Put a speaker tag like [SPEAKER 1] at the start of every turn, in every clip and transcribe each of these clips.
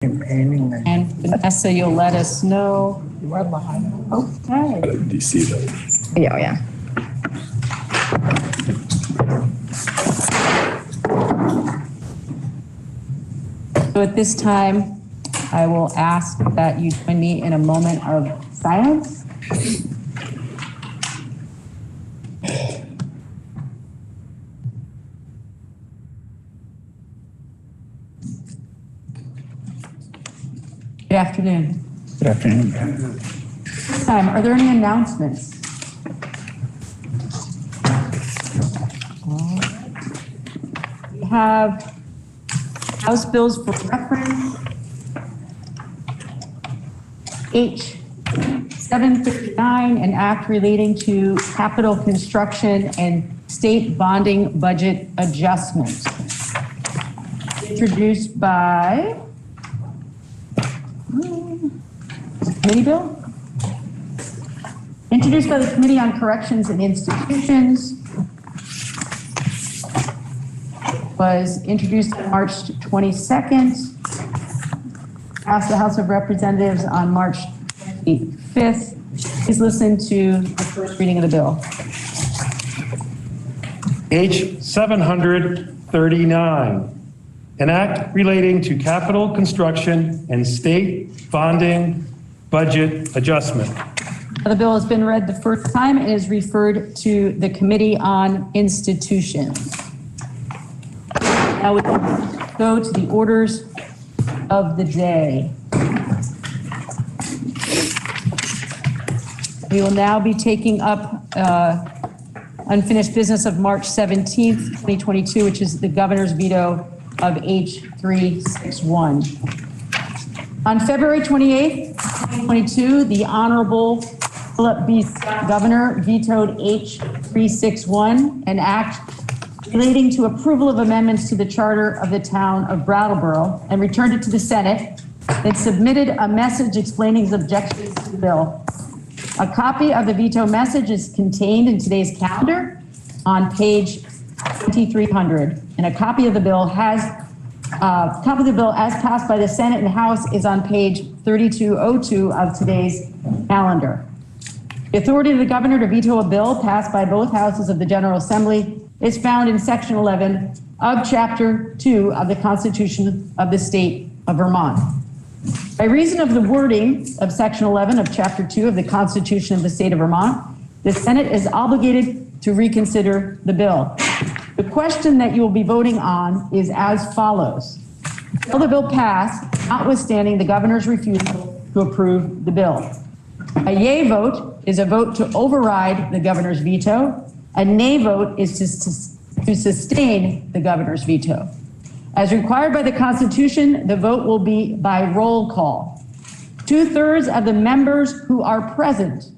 [SPEAKER 1] And Vanessa, you'll let us know.
[SPEAKER 2] You are behind.
[SPEAKER 1] Okay.
[SPEAKER 3] Do you see that?
[SPEAKER 2] Yeah, yeah.
[SPEAKER 1] So at this time, I will ask that you join me in a moment of silence. Good afternoon.
[SPEAKER 3] Good afternoon.
[SPEAKER 1] This time, are there any announcements? We have House bills for reference. H 759, an act relating to capital construction and state bonding budget adjustment. Introduced by committee bill? Introduced by the Committee on Corrections and Institutions. Was introduced on March 22nd. Passed the House of Representatives on March 25th. Please listen to the first reading of the bill.
[SPEAKER 4] H 739, an act relating to capital construction and state bonding budget adjustment.
[SPEAKER 1] The bill has been read the first time and is referred to the Committee on Institutions. Now we go to the orders of the day. We will now be taking up unfinished business of March 17th, 2022, which is the governor's veto of H361. On February 28th, 2022, the Honorable Philip B. Scott, Governor, vetoed H361, an act relating to approval of amendments to the charter of the town of Brattleboro, and returned it to the Senate. It submitted a message explaining his objections to the bill. A copy of the veto message is contained in today's calendar on page 2300, and a copy of the bill as passed by the Senate and House is on page 3202 of today's calendar. The authority of the governor to veto a bill passed by both houses of the General Assembly is found in section 11 of chapter 2 of the Constitution of the State of Vermont. By reason of the wording of section 11 of chapter 2 of the Constitution of the State of Vermont, the Senate is obligated to reconsider the bill. The question that you will be voting on is as follows. Will the bill pass, notwithstanding the governor's refusal to approve the bill? A yea vote is a vote to override the governor's veto. A nay vote is to sustain the governor's veto. As required by the Constitution, the vote will be by roll call. 2/3 of the members who are present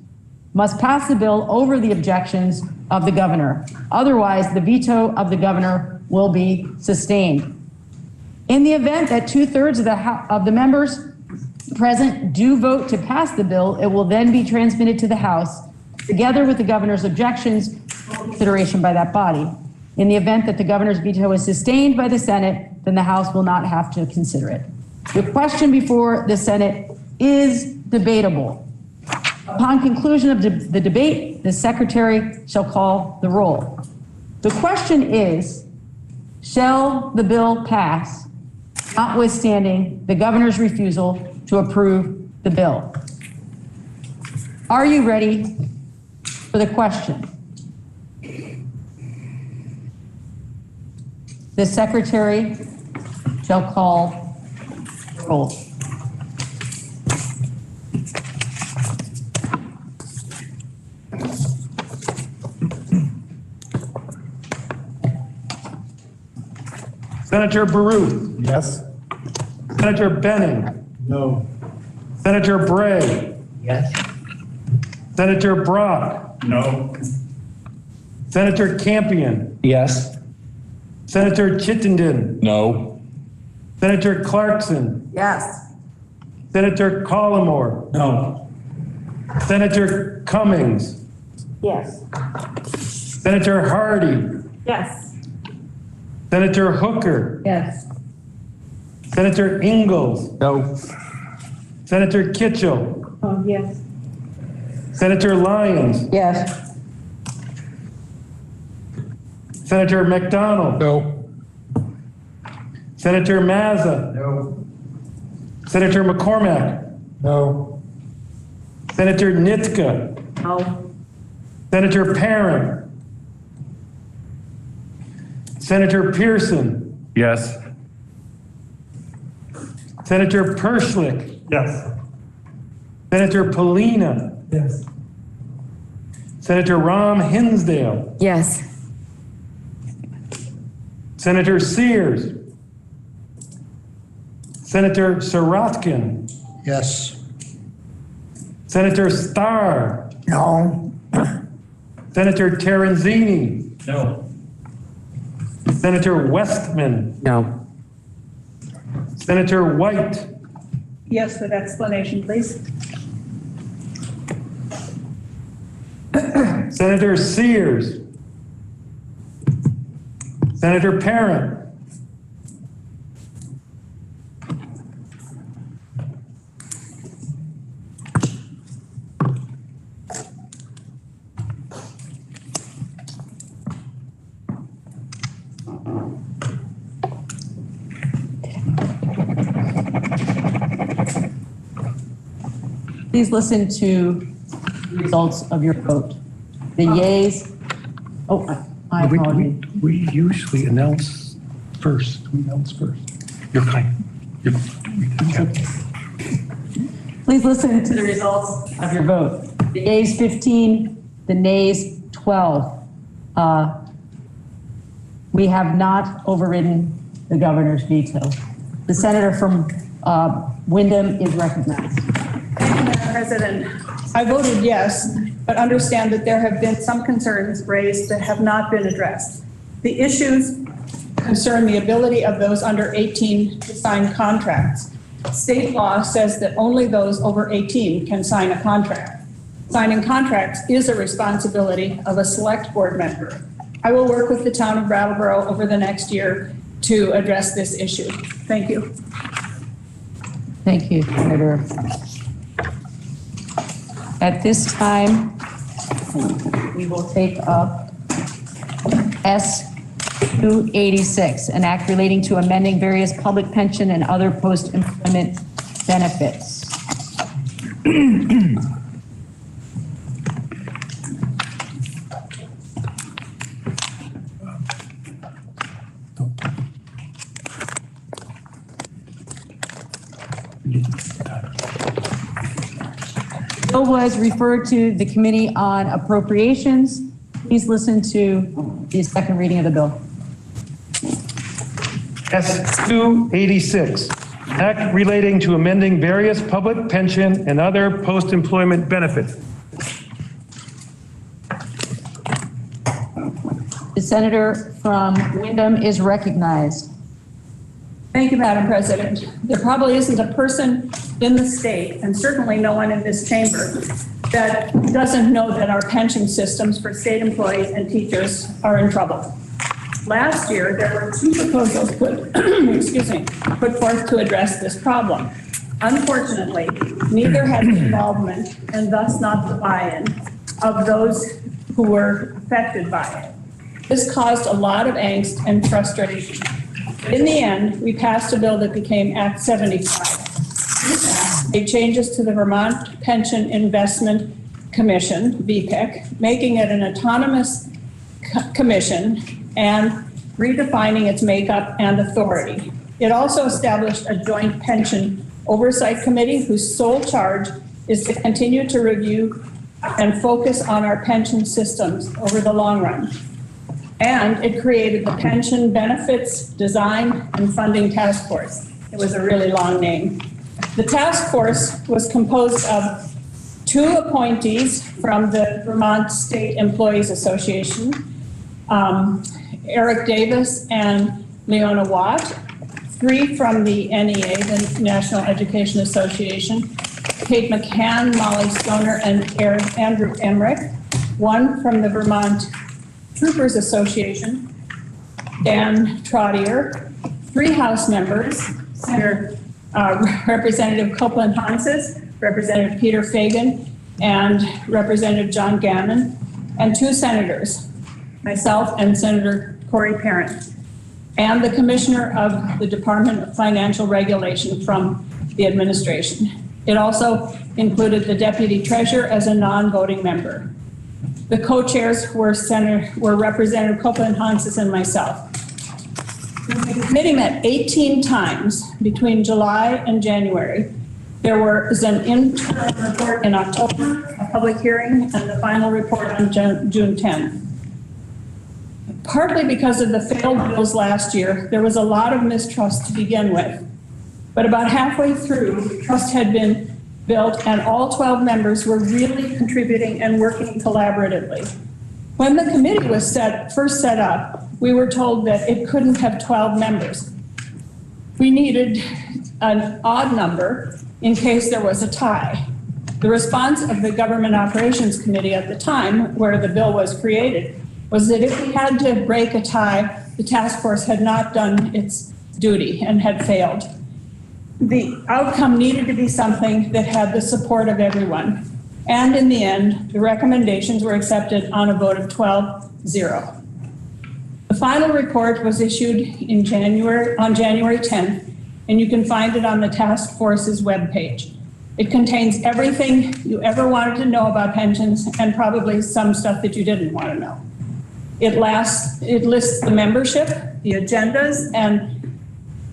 [SPEAKER 1] must pass the bill over the objections of the governor. Otherwise, the veto of the governor will be sustained. In the event that 2/3 of the members present do vote to pass the bill, it will then be transmitted to the House together with the governor's objections for consideration by that body. In the event that the governor's veto is sustained by the Senate, then the House will not have to consider it. The question before the Senate is debatable. Upon conclusion of the debate, the secretary shall call the roll. The question is, shall the bill pass, notwithstanding the governor's refusal to approve the bill? Are you ready for the question? The secretary shall call the roll.
[SPEAKER 4] Senator Baruch.
[SPEAKER 3] Yes.
[SPEAKER 4] Senator Benning.
[SPEAKER 3] No.
[SPEAKER 4] Senator Bray.
[SPEAKER 2] Yes.
[SPEAKER 4] Senator Brock.
[SPEAKER 3] No.
[SPEAKER 4] Senator Campion.
[SPEAKER 3] Yes.
[SPEAKER 4] Senator Chittenden.
[SPEAKER 3] No.
[SPEAKER 4] Senator Clarkson.
[SPEAKER 2] Yes.
[SPEAKER 4] Senator Collmore.
[SPEAKER 3] No.
[SPEAKER 4] Senator Cummings.
[SPEAKER 2] Yes.
[SPEAKER 4] Senator Hardy.
[SPEAKER 2] Yes.
[SPEAKER 4] Senator Hooker.
[SPEAKER 2] Yes.
[SPEAKER 4] Senator Ingalls.
[SPEAKER 3] No.
[SPEAKER 4] Senator Kitchell.
[SPEAKER 2] Oh, yes.
[SPEAKER 4] Senator Lyons.
[SPEAKER 1] Yes.
[SPEAKER 4] Senator McDonald.
[SPEAKER 3] No.
[SPEAKER 4] Senator Mazza.
[SPEAKER 3] No.
[SPEAKER 4] Senator McCormack.
[SPEAKER 3] No.
[SPEAKER 4] Senator Nitzka.
[SPEAKER 2] No.
[SPEAKER 4] Senator Parent. Senator Pearson.
[SPEAKER 3] Yes.
[SPEAKER 4] Senator Perschlick.
[SPEAKER 3] Yes.
[SPEAKER 4] Senator Polina.
[SPEAKER 3] Yes.
[SPEAKER 4] Senator Ram Hinsdale.
[SPEAKER 2] Yes.
[SPEAKER 4] Senator Sears. Senator Sirotkin.
[SPEAKER 3] Yes.
[SPEAKER 4] Senator Starr.
[SPEAKER 3] No.
[SPEAKER 4] Senator Terenzini.
[SPEAKER 3] No.
[SPEAKER 4] Senator Westman.
[SPEAKER 2] No.
[SPEAKER 4] Senator White.
[SPEAKER 5] Yes, with explanation, please.
[SPEAKER 4] Senator Sears. Senator Parent.
[SPEAKER 1] Please listen to the results of your vote. The yeas, oh, I apologize.
[SPEAKER 4] We usually announce first. We announce first. You're kind.
[SPEAKER 1] Please listen to the results of your vote. The yeas 15, the nays 12. We have not overridden the governor's veto. The senator from Wyndham is recognized.
[SPEAKER 5] Madam President, I voted yes, but understand that there have been some concerns raised that have not been addressed. The issues concern the ability of those under 18 to sign contracts. State law says that only those over 18 can sign a contract. Signing contracts is a responsibility of a select board member. I will work with the town of Brattleboro over the next year to address this issue. Thank you.
[SPEAKER 1] Thank you, Senator. At this time, we will take up S 286, an act relating to amending various public pension and other post-employment benefits. Bill was referred to the Committee on Appropriations. Please listen to the second reading of the bill.
[SPEAKER 4] S 286, act relating to amending various public pension and other post-employment benefits.
[SPEAKER 1] The senator from Wyndham is recognized.
[SPEAKER 5] Thank you, Madam President. There probably isn't a person in the state, and certainly no one in this chamber, that doesn't know that our pension systems for state employees and teachers are in trouble. Last year, there were two proposals put forth to address this problem. Unfortunately, neither had the involvement and thus not the buy-in of those who were affected by it. This caused a lot of angst and frustration. In the end, we passed a bill that became Act 75. This made changes to the Vermont Pension Investment Commission, VPIC, making it an autonomous commission and redefining its makeup and authority. It also established a joint pension oversight committee whose sole charge is to continue to review and focus on our pension systems over the long run. And it created the Pension Benefits Design and Funding Task Force. It was a really long name. The task force was composed of two appointees from the Vermont State Employees Association, Eric Davis and Leona Watt, three from the NEA, the National Education Association, Kate McCann, Molly Stoner, and Andrew Emmerich, one from the Vermont Troopers Association, Dan Trottier, three House members, Senator Representative Copeland Hanses, Representative Peter Fagan, and Representative John Gammon, and 2 senators, myself and Senator Corey Parent, and the Commissioner of the Department of Financial Regulation from the administration. It also included the Deputy Treasurer as a non-voting member. The co-chairs were Representative Copeland Hanses and myself. The committee met 18 times between July and January. There was an interim report in October, a public hearing, and the final report on June 10th. Partly because of the failed bills last year, there was a lot of mistrust to begin with. But about halfway through, trust had been built and all 12 members were really contributing and working collaboratively. When the committee was first set up, we were told that it couldn't have 12 members. We needed an odd number in case there was a tie. The response of the Government Operations Committee at the time, where the bill was created, was that if we had to break a tie, the task force had not done its duty and had failed. The outcome needed to be something that had the support of everyone. And in the end, the recommendations were accepted on a vote of 12-0. The final report was issued on January 10th, and you can find it on the task force's webpage. It contains everything you ever wanted to know about pensions and probably some stuff that you didn't want to know. It lists the membership, the agendas, and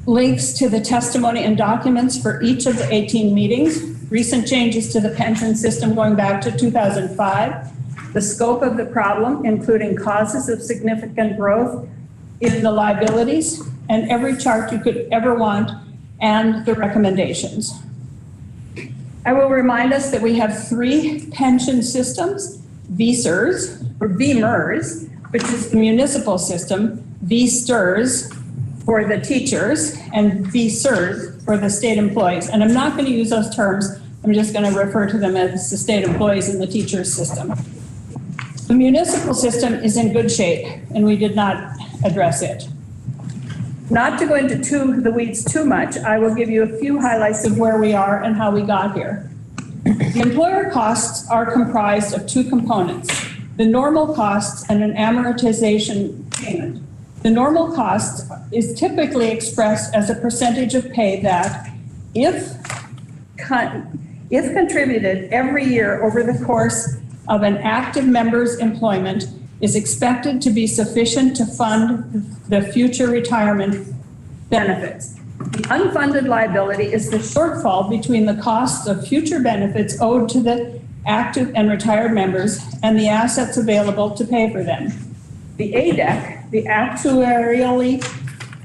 [SPEAKER 5] links to the testimony and documents for each of the 18 meetings, recent changes to the pension system going back to 2005, the scope of the problem, including causes of significant growth in the liabilities, and every chart you could ever want, and the recommendations. I will remind us that we have 3 pension systems, VSERS, or VMERS, which is the municipal system, VSTERS for the teachers, and VSERS for the state employees. And I'm not going to use those terms. I'm just going to refer to them as the state employees in the teachers system. The municipal system is in good shape, and we did not address it. Not to go into the weeds too much, I will give you a few highlights of where we are and how we got here. The employer costs are comprised of 2 components, the normal costs and an amortization payment. The normal cost is typically expressed as a percentage of pay that, if contributed every year over the course of an active member's employment, is expected to be sufficient to fund the future retirement benefits. The unfunded liability is the shortfall between the costs of future benefits owed to the active and retired members and the assets available to pay for them. The ADEC, the actuarially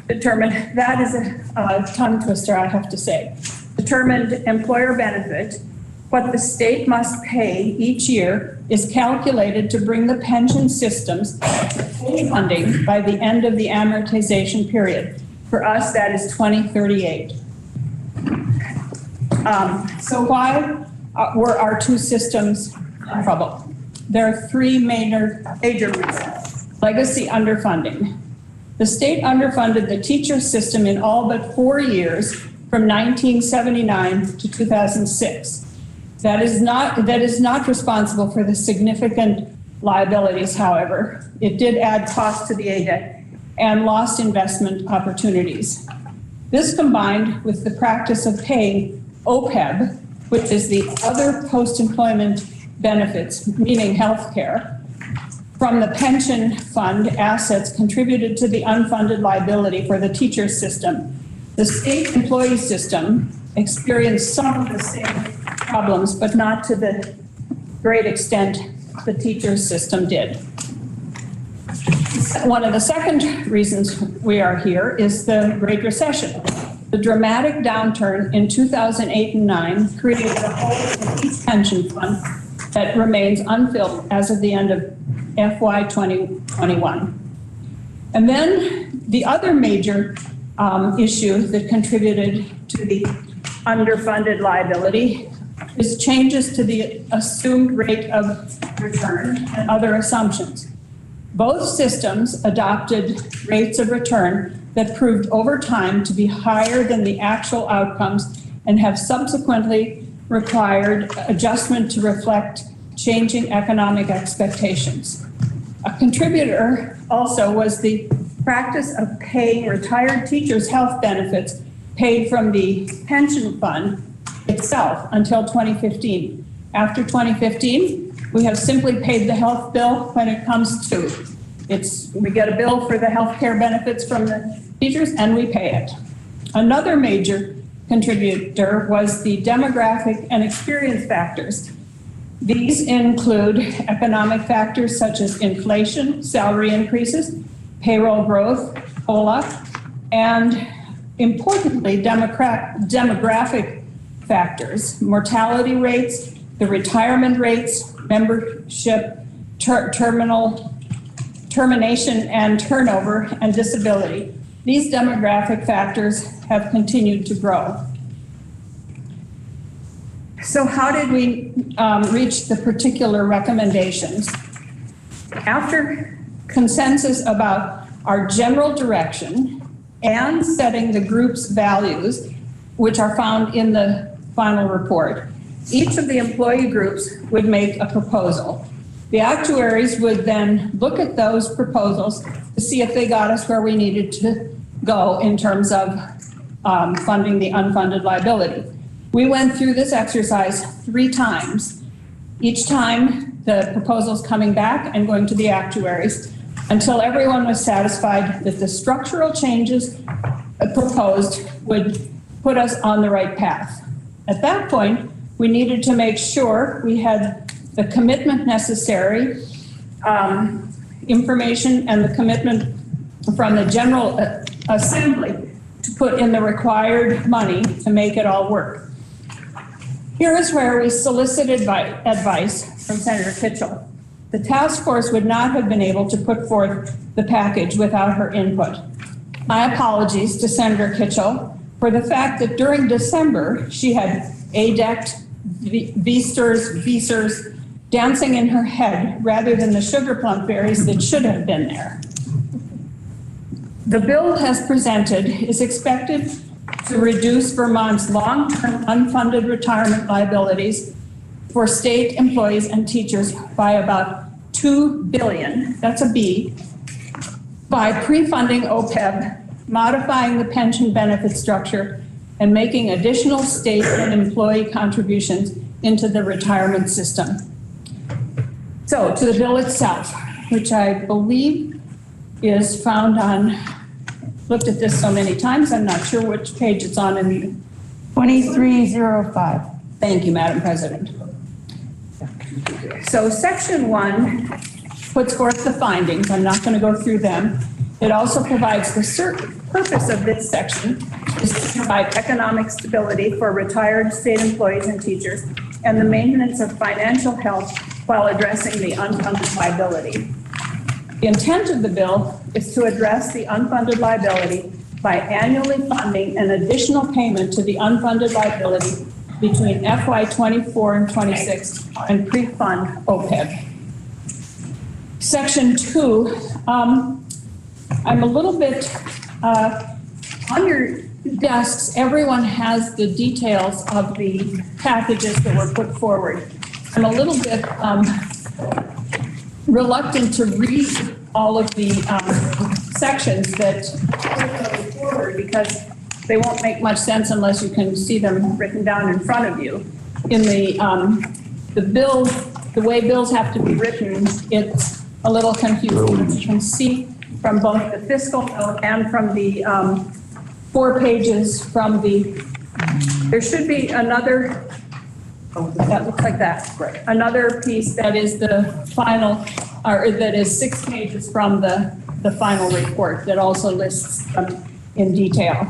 [SPEAKER 5] determined, that is a tongue twister, I have to say, determined employer benefit, what the state must pay each year, is calculated to bring the pension systems to full funding by the end of the amortization period. For us, that is 2038. So why were our 2 systems in trouble? There are 3 major reasons. Legacy underfunding. The state underfunded the teacher system in all but 4 years from 1979 to 2006. That is not responsible for the significant liabilities, however. It did add cost to the ADEC and lost investment opportunities. This combined with the practice of paying OPEB, which is the other post-employment benefits, meaning health care, from the pension fund assets contributed to the unfunded liability for the teacher system. The state employee system experienced some of the same problems, but not to the great extent the teacher system did. One of the second reasons we are here is the Great Recession. The dramatic downturn in 2008 and 9 created a hole in each pension fund that remains unfilled as of the end of FY 2021. And then the other major issue that contributed to the underfunded liability is changes to the assumed rate of return and other assumptions. Both systems adopted rates of return that proved over time to be higher than the actual outcomes and have subsequently required adjustment to reflect changing economic expectations. A contributor also was the practice of paying retired teachers' health benefits paid from the pension fund itself until 2015. After 2015, we have simply paid the health bill when it comes to we get a bill for the health care benefits from the teachers and we pay it. Another major contributor was the demographic and experience factors. These include economic factors such as inflation, salary increases, payroll growth, COLA, and importantly, demographic factors, mortality rates, the retirement rates, membership, termination and turnover, and disability. These demographic factors have continued to grow. So how did we reach the particular recommendations? After consensus about our general direction and setting the group's values, which are found in the final report, each of the employee groups would make a proposal. The actuaries would then look at those proposals to see if they got us where we needed to go in terms of funding the unfunded liability. We went through this exercise 3 times, each time the proposals coming back and going to the actuaries, until everyone was satisfied that the structural changes proposed would put us on the right path. At that point, we needed to make sure we had the commitment necessary, information and the commitment from the General Assembly to put in the required money to make it all work. Here is where we solicited advice from Senator Kitchell. The task force would not have been able to put forth the package without her input. My apologies to Senator Kitchell for the fact that during December, she had ADECT, VSERS dancing in her head rather than the sugar plum fairies that should have been there. The bill as presented is expected to reduce Vermont's long-term unfunded retirement liabilities for state employees and teachers by about $2 billion, that's a B, by pre-funding OPEB, modifying the pension benefit structure, and making additional state and employee contributions into the retirement system. So to the bill itself, which I believe is found on, looked at this so many times, I'm not sure which page it's on in
[SPEAKER 1] 2305.
[SPEAKER 5] Thank you, Madam President. So section 1 puts forth the findings. I'm not going to go through them. It also provides the purpose of this section is to provide economic stability for retired state employees and teachers and the maintenance of financial health while addressing the unfunded liability. The intent of the bill is to address the unfunded liability by annually funding an additional payment to the unfunded liability between FY 24 and 26 and pre-fund OPEB. Section 2, I'm a little bit, on your desks, everyone has the details of the packages that were put forward. I'm a little bit reluctant to read all of the sections that go forward because they won't make much sense unless you can see them written down in front of you. In the bill, the way bills have to be written, it's a little confusing. You can see from both the fiscal note and from the 4 pages from there should be another, that looks like that. Right. Another piece that is the final, or that is 6 pages from the final report that also lists them in detail.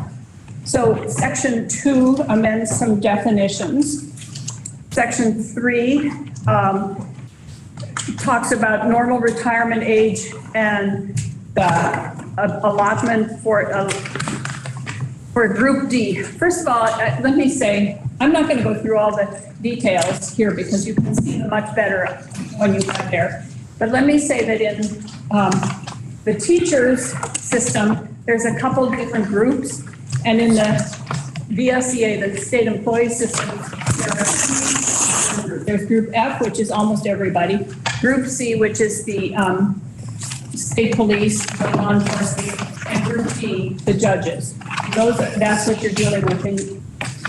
[SPEAKER 5] So section 2 amends some definitions. Section 3 talks about normal retirement age and the allotment for Group D. First of all, let me say, I'm not going to go through all the details here because you can see them much better when you get there. But let me say that in the teachers system, there's a couple different groups, and in the VSEA, the state employee system, there's Group F, which is almost everybody, Group C, which is the state police, the law enforcement, and Group D, the judges. That's what you're dealing with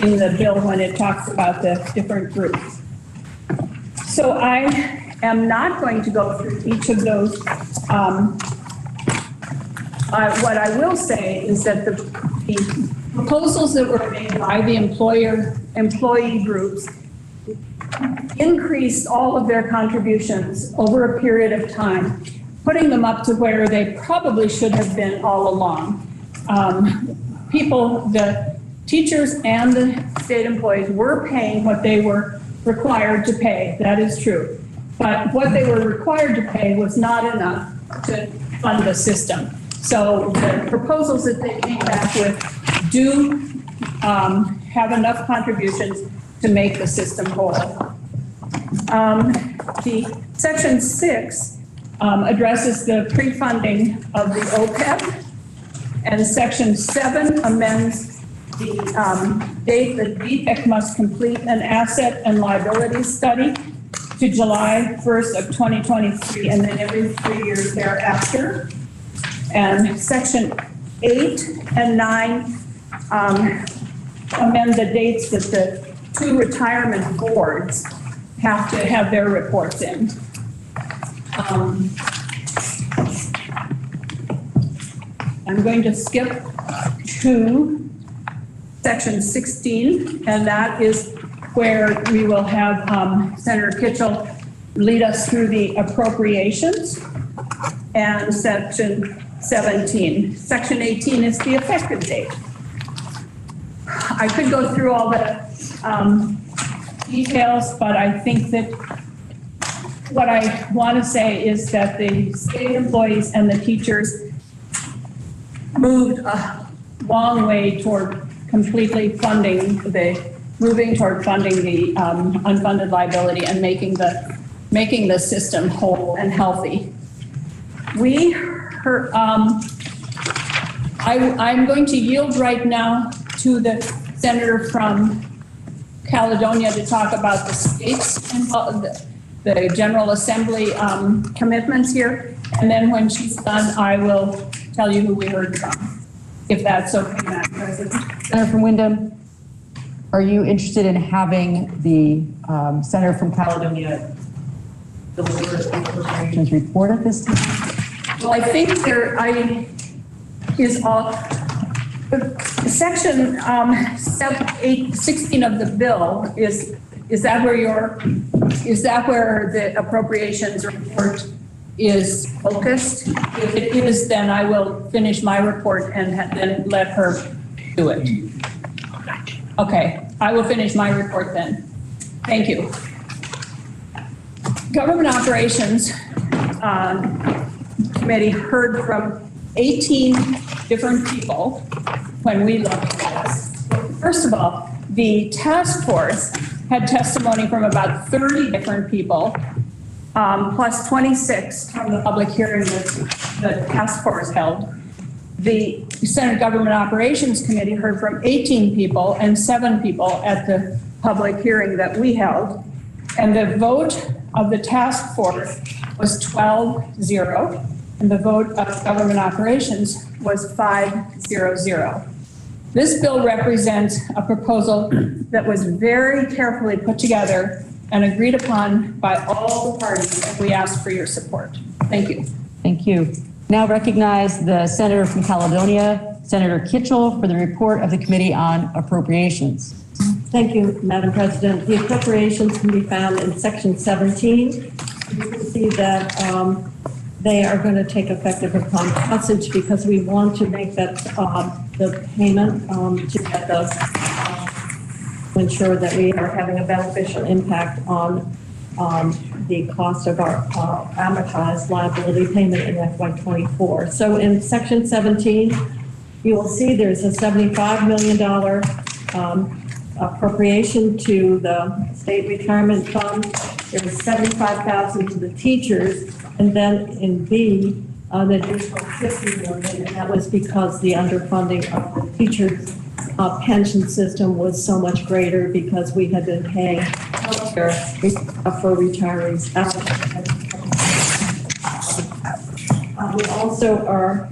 [SPEAKER 5] in the bill when it talks about the different groups. So I am not going to go through each of those. What I will say is that the proposals that were made by the employee groups increased all of their contributions over a period of time, putting them up to where they probably should have been all along. The teachers and the state employees were paying what they were required to pay. That is true. But what they were required to pay was not enough to fund the system. So the proposals that they came back with do have enough contributions to make the system whole. The Section 6 addresses the pre-funding of the OPEB, and Section 7 amends the date that VPEC must complete an asset and liability study to July 1st of 2023, and then every 3 years thereafter. And Section 8 and 9 amend the dates that the 2 retirement boards have to have their reports in. I'm going to skip to Section 16, and that is where we will have Senator Kitchell lead us through the appropriations, and Section 17. Section 18 is the effective date. I could go through all the details, but I think that what I want to say is that the state employees and the teachers moved a long way toward moving toward funding the unfunded liability and making the system whole and healthy. I'm going to yield right now to the senator from Caledonia to talk about the state's the General Assembly commitments here, and then when she's done, I will tell you who we heard from, if that's okay, Madam President.
[SPEAKER 1] Senator from Wyndham, are you interested in having the senator from Caledonia deliver the appropriations report at this time?
[SPEAKER 5] Well, I think Section 16 of the bill is that where the appropriations report is focused? If it is, then I will finish my report and then let her do it. Okay, I will finish my report then. Thank you. Government Operations Committee heard from 18 different people when we looked at this. First of all, the task force had testimony from about 30 different people, plus 26 from the public hearing that the task force held. The Senate Government Operations Committee heard from 18 people and 7 people at the public hearing that we held. And the vote of the task force was 12-0, and the vote of Government Operations was 5-0. This bill represents a proposal that was very carefully put together and agreed upon by all the parties, and we ask for your support. Thank you.
[SPEAKER 1] Thank you. Now recognize the senator from Caledonia, Senator Kitchell, for the report of the Committee on Appropriations.
[SPEAKER 2] Thank you, Madam President. The appropriations can be found in Section 17. You can see that they are going to take effective upon passage because we want to make that the payment to get those to ensure that we are having a beneficial impact on the cost of our amortized liability payment in FY24. So in Section 17, you will see there's a $75 million appropriation to the state retirement fund. There's $75,000 to the teachers, and then in B, an additional $50 million, and that was because the underfunding of the teachers' pension system was so much greater because we had been paying healthcare for retirees. We also are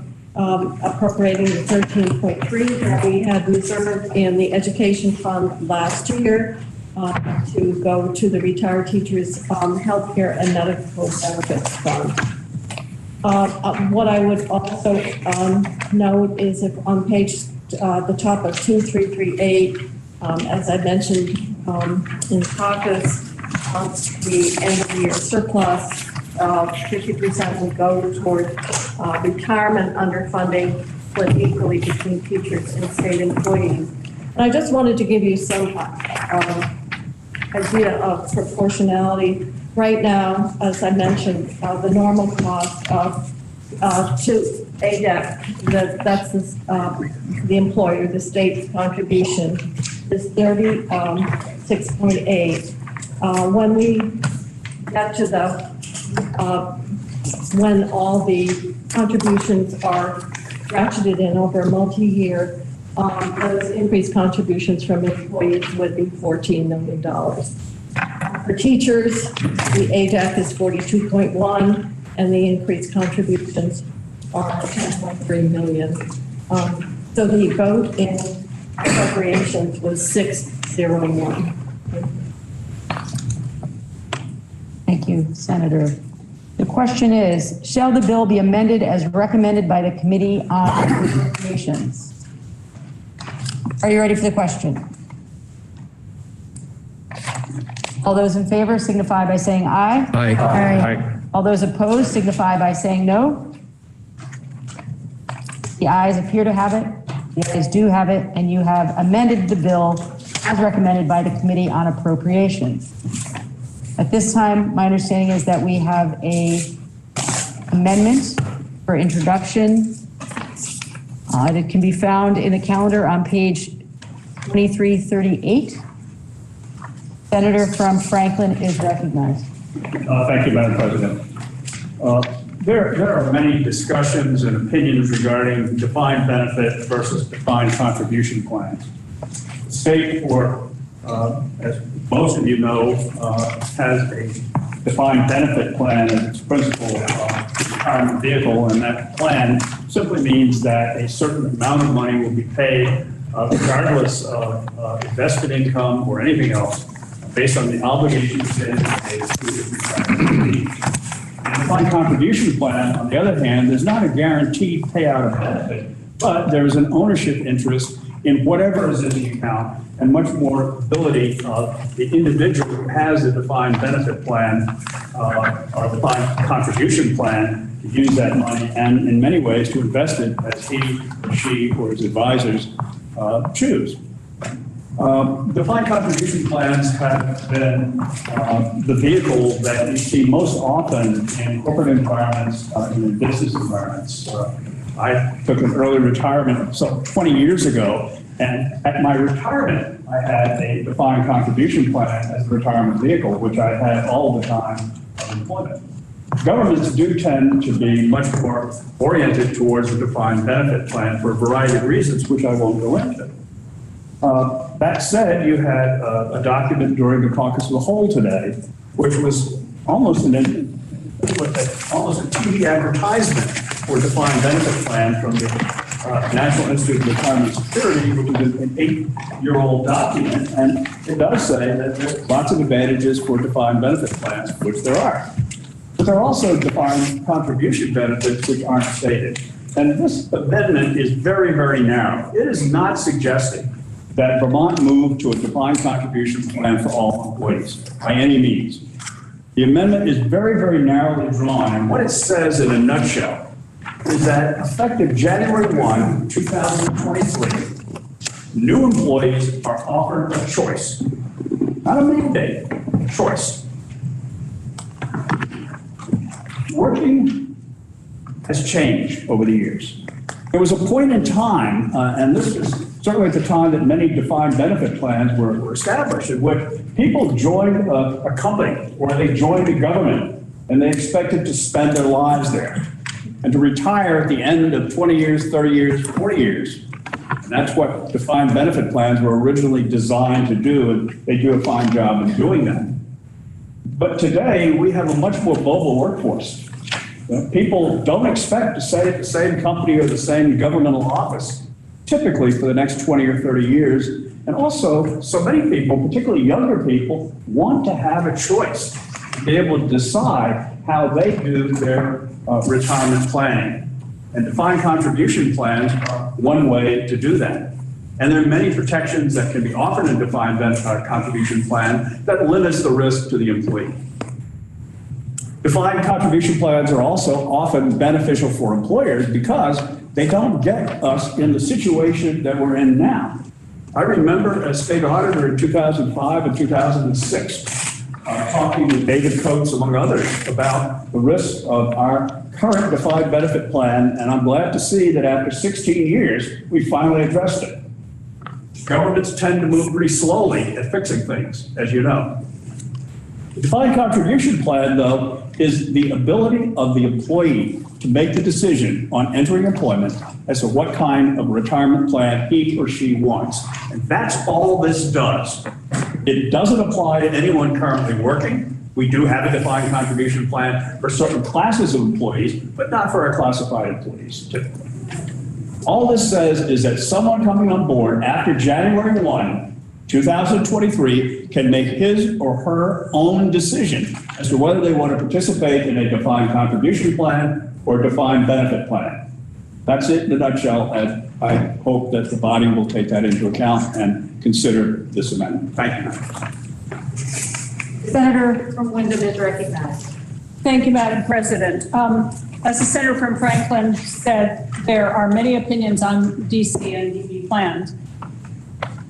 [SPEAKER 2] appropriating the 13.3 that we had reserved in the education fund last year to go to the retired teachers' healthcare and medical benefits fund. What I would also note is if on page the top of 2338, as I mentioned in caucus, the end of the year surplus, 50% will go toward retirement underfunding, split equally between teachers and state employees. And I just wanted to give you some idea of proportionality. Right now, as I mentioned, the normal cost of to ADEC, that's the employer, the state's contribution, is 36.8. When we get to the when all the contributions are ratcheted in over a multi-year, those increased contributions from employees would be $14 million. For teachers, the ADEC is 42.1, and the increased contributions are 10.3 million. So the vote in appropriations was 601.
[SPEAKER 1] Thank you, Senator. The question is, shall the bill be amended as recommended by the Committee on Appropriations? Are you ready for the question? All those in favor signify by saying aye.
[SPEAKER 3] Aye.
[SPEAKER 1] Aye. All those opposed signify by saying no. The ayes appear to have it. The ayes do have it, and you have amended the bill as recommended by the Committee on Appropriations. At this time, my understanding is that we have a amendment for introduction. It can be found in the calendar on page 2338. Senator from Franklin is recognized.
[SPEAKER 6] Thank you, Madam President. There are many discussions and opinions regarding defined benefit versus defined contribution plans. The state, as most of you know, has a defined benefit plan as its principal retirement vehicle, and that plan simply means that a certain amount of money will be paid regardless of invested income or anything else, based on the obligations that it pays to its retirement needs. The defined contribution plan, on the other hand, is not a guaranteed payout of benefit, but there is an ownership interest in whatever is in the account, and much more ability of the individual who has a defined benefit plan or defined contribution plan to use that money, and in many ways to invest it as he or she or his advisors choose. Defined contribution plans have been the vehicle that you see most often in corporate environments, in business environments. I took an early retirement 20 years ago, and at my retirement, I had a defined contribution plan as a retirement vehicle, which I had all the time of employment. Governments do tend to be much more oriented towards a defined benefit plan for a variety of reasons, which I won't go into. That said, you had a document during the caucus of the whole today, which was almost a TV advertisement for a defined benefit plan from the National Institute of Retirement Security, which is an 8-year-old document, and it does say that there's lots of advantages for defined benefit plans, which there are. But there are also defined contribution benefits which aren't stated. And this amendment is very, very narrow. It is not suggesting that Vermont move to a defined contribution plan for all employees by any means. The amendment is very, very narrowly drawn, and what it says in a nutshell is that effective January 1, 2023, new employees are offered a choice, not a mandate, a choice. Working has changed over the years. There was a point in time, and this was certainly at the time that many defined benefit plans were established, in which people joined a company or they joined the government and they expected to spend their lives there. and to retire at the end of 20 years, 30 years, 40 years. And that's what defined benefit plans were originally designed to do, and they do a fine job in doing that. But today, we have a much more mobile workforce. People don't expect to stay at the same company or the same governmental office, typically for the next 20 or 30 years. And also, so many people, particularly younger people, want to have a choice to be able to decide how they do their retirement planning. And defined contribution plans are one way to do that. And there are many protections that can be offered in defined contribution plan that limits the risk to the employee. Defined contribution plans are also often beneficial for employers because they don't get us in the situation that we're in now. I remember as state auditor in 2005 and 2006, talking with David Coates, among others, about the risks of our current defined benefit plan, and I'm glad to see that after 16 years, we finally addressed it. Governments tend to move pretty slowly at fixing things, as you know. The defined contribution plan, though, is the ability of the employee to make the decision on entering employment as to what kind of retirement plan he or she wants. And that's all this does. It doesn't apply to anyone currently working. We do have a defined contribution plan for certain classes of employees, but not for our classified employees typically. All this says is that someone coming on board after January 1, 2023 can make his or her own decision as to whether they want to participate in a defined contribution plan or a defined benefit plan. That's it in a nutshell, and I hope that the body will take that into account and consider this amendment. Thank you.
[SPEAKER 1] Senator from Wyndham is recognized.
[SPEAKER 5] Thank you, Madam President. As the senator from Franklin said, there are many opinions on DC and DB plans.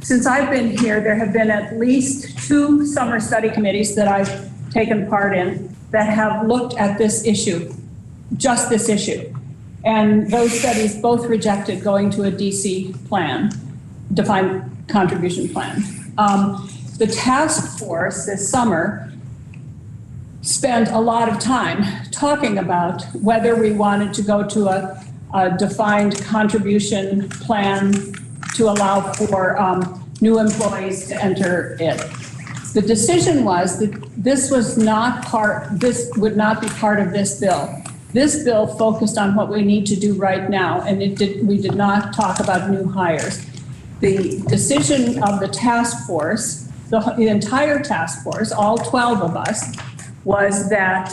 [SPEAKER 5] Since I've been here, there have been at least 2 summer study committees that I've taken part in that have looked at this issue, just this issue. And those studies both rejected going to a DC plan, defined contribution plan. The task force this summer spent a lot of time talking about whether we wanted to go to a defined contribution plan to allow for new employees to enter it. The decision was that this would not be part of this bill. This bill focused on what we need to do right now, and we did not talk about new hires. The decision of the task force, the entire task force, all 12 of us, was that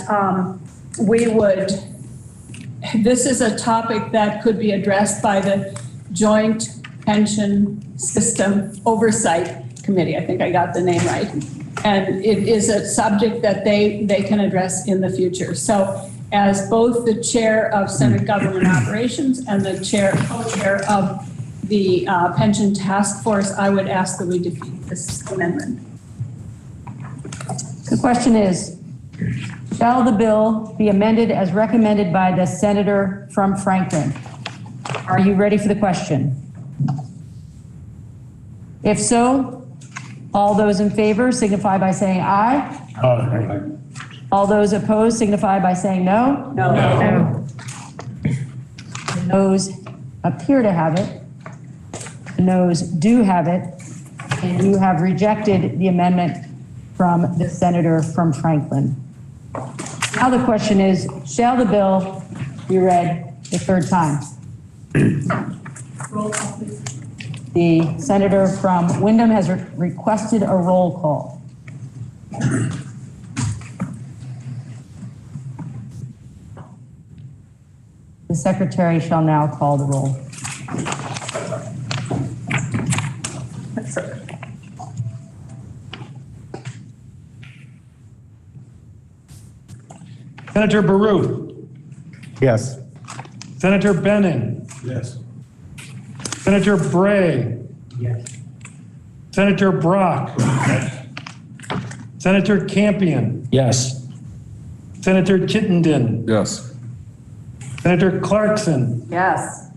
[SPEAKER 5] this is a topic that could be addressed by the Joint Pension System Oversight Committee. I think I got the name right. And it is a subject that they can address in the future. So as both the chair of Senate Government Operations and the co-chair of the Pension Task Force, I would ask that we defeat this amendment.
[SPEAKER 1] The question is, shall the bill be amended as recommended by the senator from Franklin? Are you ready for the question? If so, all those in favor signify by saying aye.
[SPEAKER 4] Aye.
[SPEAKER 1] All those opposed signify by saying no.
[SPEAKER 5] No.
[SPEAKER 1] The noes appear to have it. The noes do have it. And you have rejected the amendment from the senator from Franklin. Now the question is, shall the bill be read a third time?
[SPEAKER 2] Roll call, please.
[SPEAKER 1] The senator from Wyndham has requested a roll call. The secretary shall now call the roll.
[SPEAKER 4] Senator Baruch.
[SPEAKER 3] Yes.
[SPEAKER 4] Senator Benning.
[SPEAKER 3] Yes.
[SPEAKER 4] Senator Bray.
[SPEAKER 3] Yes.
[SPEAKER 4] Senator Brock.
[SPEAKER 3] Yes.
[SPEAKER 4] Senator Campion.
[SPEAKER 3] Yes.
[SPEAKER 4] Senator Chittenden.
[SPEAKER 3] Yes.
[SPEAKER 4] Senator Clarkson.
[SPEAKER 1] Yes.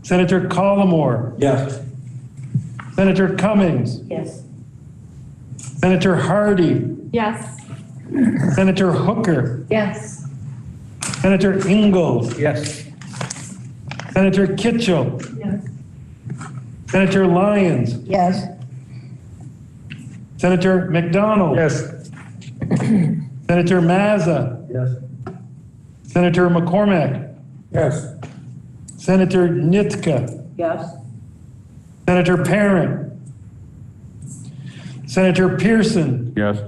[SPEAKER 4] Senator Collimore.
[SPEAKER 3] Yes.
[SPEAKER 4] Senator Cummings.
[SPEAKER 1] Yes.
[SPEAKER 4] Senator Hardy.
[SPEAKER 5] Yes.
[SPEAKER 4] Senator Hooker.
[SPEAKER 1] Yes.
[SPEAKER 4] Senator Ingalls.
[SPEAKER 3] Yes.
[SPEAKER 4] Senator Kitchell.
[SPEAKER 2] Yes.
[SPEAKER 4] Senator Lyons.
[SPEAKER 1] Yes.
[SPEAKER 4] Senator McDonald.
[SPEAKER 3] Yes.
[SPEAKER 4] Senator Mazza.
[SPEAKER 3] Yes.
[SPEAKER 4] Senator McCormack.
[SPEAKER 3] Yes.
[SPEAKER 4] Senator Nitka.
[SPEAKER 1] Yes.
[SPEAKER 4] Senator Parent. Senator Pearson.
[SPEAKER 6] Yes.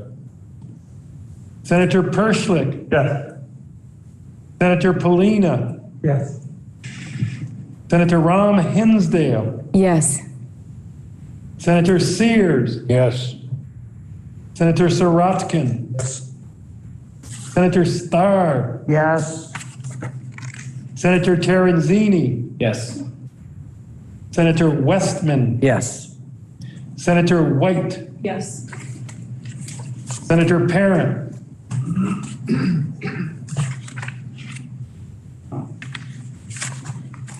[SPEAKER 4] Senator Perschlick.
[SPEAKER 3] Yes.
[SPEAKER 4] Senator Polina.
[SPEAKER 3] Yes.
[SPEAKER 4] Senator Ram Hinsdale.
[SPEAKER 7] Yes.
[SPEAKER 4] Senator Sears.
[SPEAKER 3] Yes.
[SPEAKER 4] Senator Sorotkin.
[SPEAKER 3] Yes.
[SPEAKER 4] Senator Starr.
[SPEAKER 3] Yes.
[SPEAKER 4] Senator Terenzini.
[SPEAKER 3] Yes.
[SPEAKER 4] Senator Westman.
[SPEAKER 3] Yes.
[SPEAKER 4] Senator White.
[SPEAKER 5] Yes.
[SPEAKER 4] Senator Parent.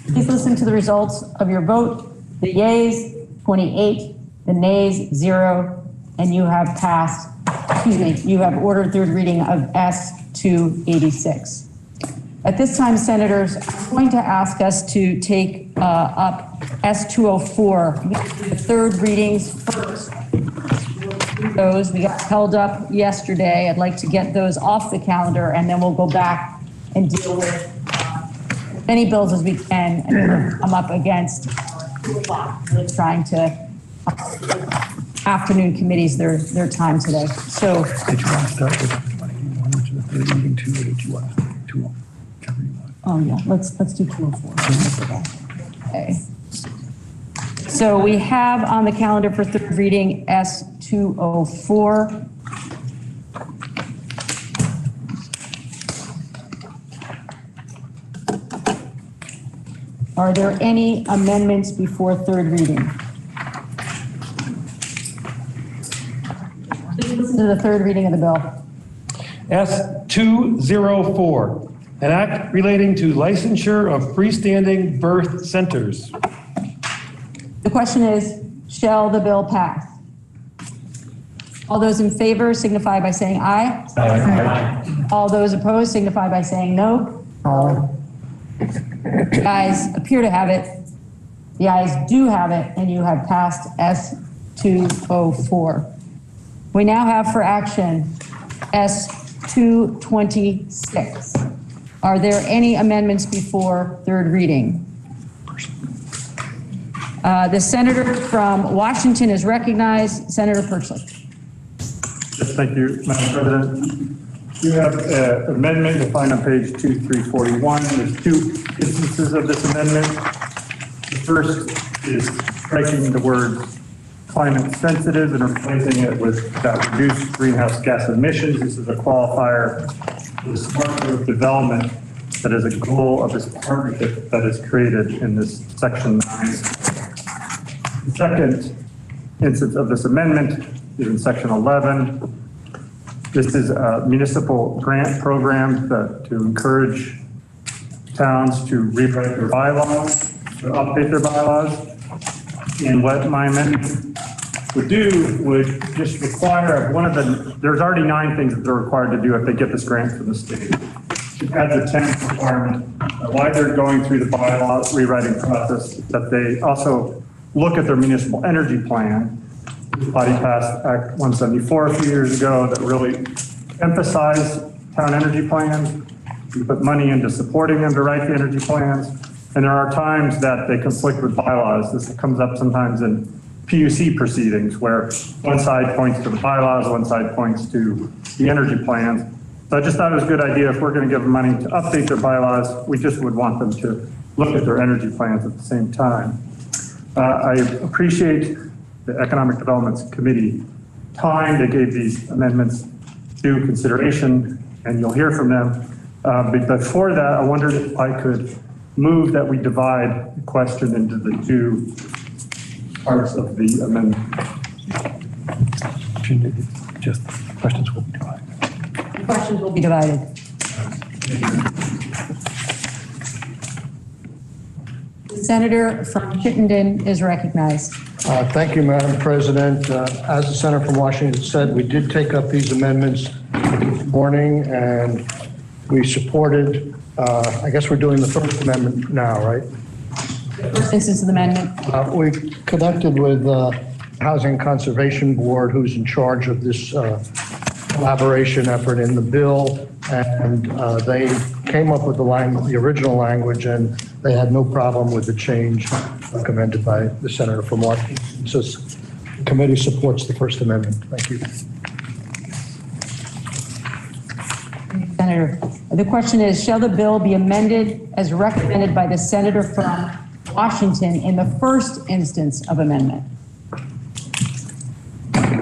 [SPEAKER 1] Please listen to the results of your vote. The yeas, 28, the nays, 0, and you have passed, you have ordered third reading of S-286. At this time, Senators, I'm going to ask us to take up S-204, the third readings first. Those, we got held up yesterday. I'd like to get those off the calendar, and then we'll go back and deal with as many bills as we can, and then come up against 2 o'clock. We're trying to afternoon committees their time today. So
[SPEAKER 3] Did you want to start with one, which is the third reading, 2, or did you want 2? Whichever you want.
[SPEAKER 1] oh yeah, let's do 204. Okay. So we have on the calendar for third reading S-204. Are there any amendments before third reading? Please listen to the third reading of the bill.
[SPEAKER 4] S-204, an act relating to licensure of freestanding birth centers.
[SPEAKER 1] The question is, shall the bill pass? All those in favor signify by saying aye. Aye. All those opposed signify by saying no. The ayes appear to have it. The ayes do have it, and you have passed S-204. We now have for action S-226. Are there any amendments before third reading? The senator from Washington is recognized. Senator Perchlik.
[SPEAKER 6] Yes, thank you, Madam President. You have an amendment you'll find on page 2341. There's 2 instances of this amendment. The first is striking the word climate sensitive and replacing it with that reduced greenhouse gas emissions. This is a qualifier for the smart growth development that is a goal of this partnership that is created in this section 9. The second instance of this amendment is in section 11. This is a municipal grant program to encourage towns to rewrite their bylaws, to update their bylaws. And what my amendment would do would just require there's already 9 things that they're required to do if they get this grant from the state. It adds a 10th requirement. While they're going through the bylaw rewriting process, that they also look at their municipal energy plan. The body passed Act 174 a few years ago that really emphasized town energy plans. We put money into supporting them to write the energy plans. And there are times that they conflict with bylaws. This comes up sometimes in PUC proceedings where one side points to the bylaws, one side points to the energy plans. So I just thought it was a good idea if we're going to give them money to update their bylaws, we just would want them to look at their energy plans at the same time. I appreciate the Economic Development Committee time they gave these amendments due consideration, and you'll hear from them. But before that, I wondered if I could move that we divide the question into the 2 parts of the amendment.
[SPEAKER 3] Just questions will be divided.
[SPEAKER 1] The questions will be divided. The senator from Chittenden is recognized.
[SPEAKER 8] Thank you, Madam President. As the senator from Washington said, we did take up these amendments this morning, and We supported, I guess we're doing the First Amendment now, right?
[SPEAKER 1] First instance of the amendment.
[SPEAKER 8] We connected with Housing Conservation Board, who's in charge of this collaboration effort in the bill, and they came up with the original language, and they had no problem with the change recommended by the senator from Washington. So the committee supports the First Amendment. Thank you.
[SPEAKER 1] Senator, the question is, shall the bill be amended as recommended by the senator from Washington in the first instance of amendment?